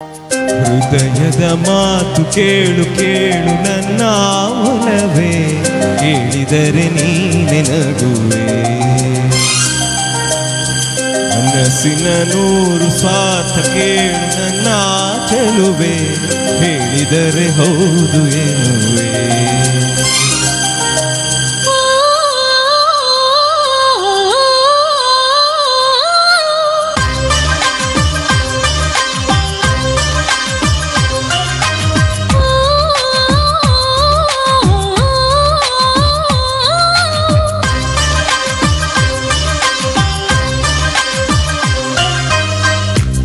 ಹೃದಯದ ಮಾತು ಕೇಳು ಕೇಳು ನನ್ನ ಒಲವೇ, ಕೇಳಿದರೆ ನೀನೆ ನಗುವೆ. ಮನಸ್ಸಿನ ನೂರು ಸ್ವಾರ್ಥ ಕೇಳು ನನ್ನ ಚೆಲುವೆ, ಹೇಳಿದರೆ ಹೌದು ಎನ್ನುವೆ.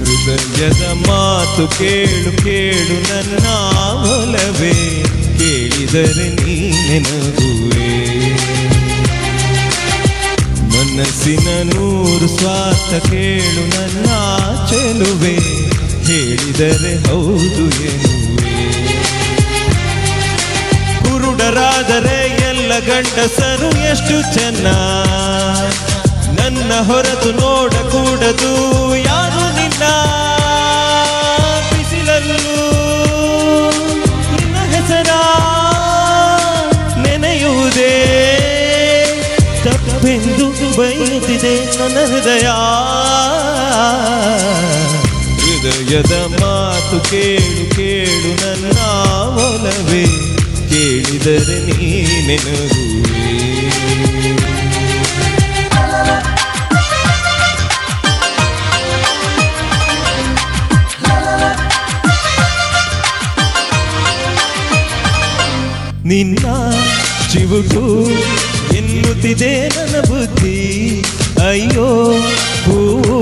ಹೃದಯದ ಮಾತು ಕೇಳು ಕೇಳು ನನ್ನ ಒಲವೇ, ಕೇಳಿದರೆ ನೀನೆ ನಗುವೆ. ಮನಸ್ಸಿನ ನೂರು ಸ್ವಾರ್ಥ ಕೇಳು ನನ್ನ ಚೆಲುವೆ, ಹೇಳಿದರೆ ಹೌದು ಎನ್ನುವೆ. ಕುರುಡರಾದರೆ ಎಲ್ಲ ಗಂಡಸರು ಎಷ್ಟು ಚೆನ್ನ, ನನ್ನ ಹೊರತು ನೋಡಕೂಡದು ಯಾರು ನಿನ್ನ. ಬಿಸಿಲಲ್ಲೂ ನಿನ್ನ ಹೆಸರ ನೆನೆಯುವುದೇ ತಪ್ಪೆಂದು ಬಯಸುತ್ತಿದೆ ನನ್ನ ಹೃದಯ. ಹೃದಯದ ಮಾತು ಕೇಳು ಕೇಳು ನನ್ನ ಒಲವೇ, ಕೇಳಿದರೆ ನೀನೆ ನಗುವೆ. ನಿನ್ನ ಚಿವುಟು ಎನ್ನುತ್ತಿದೆ ನನ್ನ ಬುದ್ಧಿ, ಅಯ್ಯೋ ಹೂವು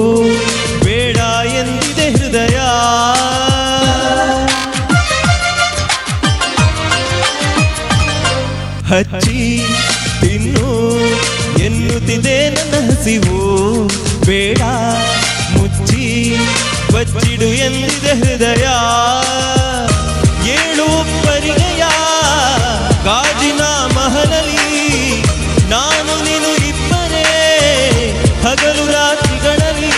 ಬೇಡ ಎಂದಿದೆ ಹೃದಯ. ಹಚ್ಚಿ ತಿನ್ನು ಎನ್ನುತ್ತಿದೆ ನನ್ನ ಹಸಿವು, ಬೇಡ ಮುಚ್ಚಿ ಬಚ್ಚಿಡು ಎಂದಿದೆ ಹೃದಯ. ಏಳು ಪರಿಗಯ ಗಾಜಿನ ಮಹಲಲ್ಲಿ ನಾನು ನೀನು ಇಬ್ಬರೇ ಹಗಲು ರಾತ್ರಿಗಳಲ್ಲಿ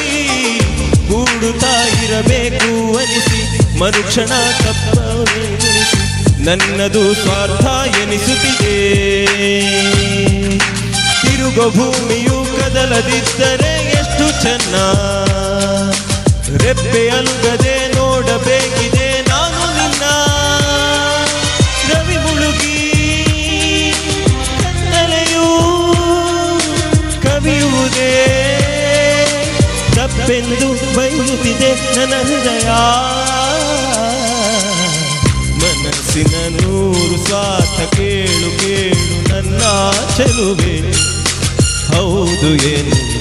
ಕೂಡುತ್ತಾ ಇರಬೇಕು ಅನಿಸಿ, ಮರುಕ್ಷಣ ತಪ್ಪವೇ ಉಳಿಸಿ ನನ್ನದು ಸ್ವಾರ್ಥ ಎನಿಸುತ್ತಿದೆ. ತಿರುಗೋ ಭೂಮಿಯು ಕದಲದಿದ್ದರೆ ಎಷ್ಟು ಚೆನ್ನ, ರೆಪ್ಪೆ ಅಲುಗದೆ ನೋಡಬೇಕಿದೆ ನಾನು ನಿನ್ನ. ರವಿ ಮುಳುಗಿ ಕತ್ತಲೆಯೂ ಕವಿಯುವುದೇ ತಪ್ಪೆಂದು ಬಯಸುತ್ತಿದೆ ನನ್ನ ಹೃದಯ. ಮನಸ್ಸಿನ ನೂರು ಸ್ವಾರ್ಥ ಕೇಳು ಕೇಳು ನನ್ನ ಚೆಲುವೆ, ಹೌದು ಎನ್ನುವೆ.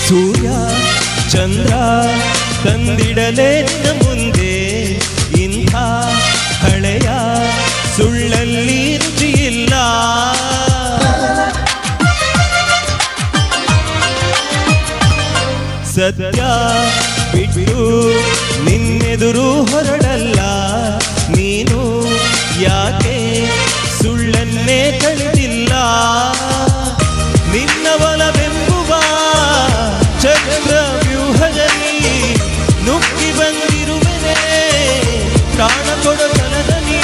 ಸೂರ್ಯ ಚಂದ್ರ ತಂದಿಡಲೇ ನಿನ್ನ ಮುಂದೆ, ಇಂಥ ಹಳೆಯ ಸುಳ್ಳಲ್ಲಿ ರುಚಿಯಿಲ್ಲ. ಸತ್ಯ ಬಿಟ್ಟು ನಿನ್ನೆದುರು ಹೊರಡಲ್ಲ, ನೀನು ಯಾಕೆ ಸುಳ್ಳನ್ನೇ ತಳೆದಿಲ್ಲ. ನಿನ್ನ ಒಲವೆಂಬುವ ಚಕ್ರ ವ್ಯೂಹದಲ್ಲಿ ನುಗ್ಗಿ ಬಂದಿರುವೆನೆ, ಪ್ರಾಣ ಕೊಡತನದಲ್ಲಿ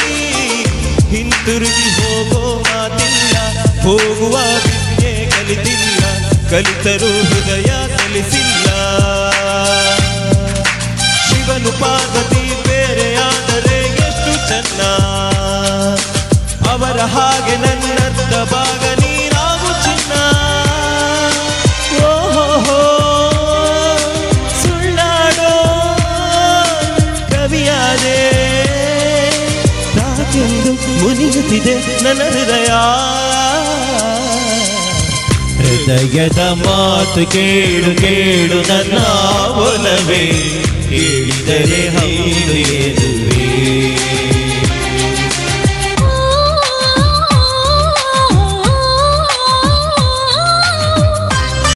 ಹಿಂತಿರುಗಿ ಹೋಗೋ ಮಾತಿಲ್ಲ. ಹೋಗುವ ವಿದ್ಯೆ ಕಲಿತಿಲ್ಲ, ಕಲಿತರೂ ಹೃದಯ ಕಲಿಸಿಲ್ಲ. ಶಿವನು ಪಾರ್ವತಿ ಬೇರೆಯಾದರೆ ಎಷ್ಟು ಚೆನ್ನ, ಅವರ ಹಾಗೆ ನನ್ನರ್ಥ ಭಾಗ ನೀನಾಗು ಚಿನ್ನ. ಓಹೋ ಸುಳ್ಳಾಡೋ ಕವಿಯಾದೆ, ತಾಕೆಂದು ಮುನಿಯುತ್ತಿದೆ ನನ್ನ ಹೃದಯ. ಹೃದಯದ ಮಾತು ಕೇಳು ಕೇಳು ನನ್ನ ಒಲವೇ, ಕೇಳಿದರೆ ಹೌದು